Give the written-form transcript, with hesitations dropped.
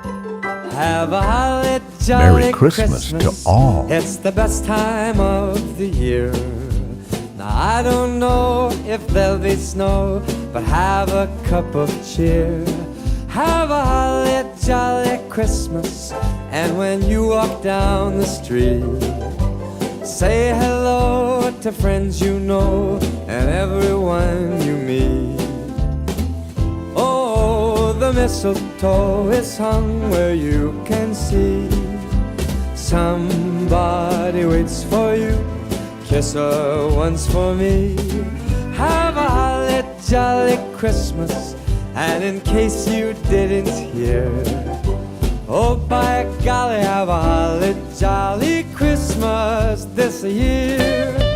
Have a holly jolly Merry Christmas to all. It's the best time of the year. Now I don't know if there'll be snow, but have a cup of cheer. Have a holly jolly Christmas, and when you walk down the street, say hello to friends you know and everyone you meet. Oh, the mistletoe is hung where you can see. Somebody waits for you, kiss her once for me. Have a holly jolly Christmas, and in case you didn't hear, oh, by golly, have a holly jolly Christmas this year.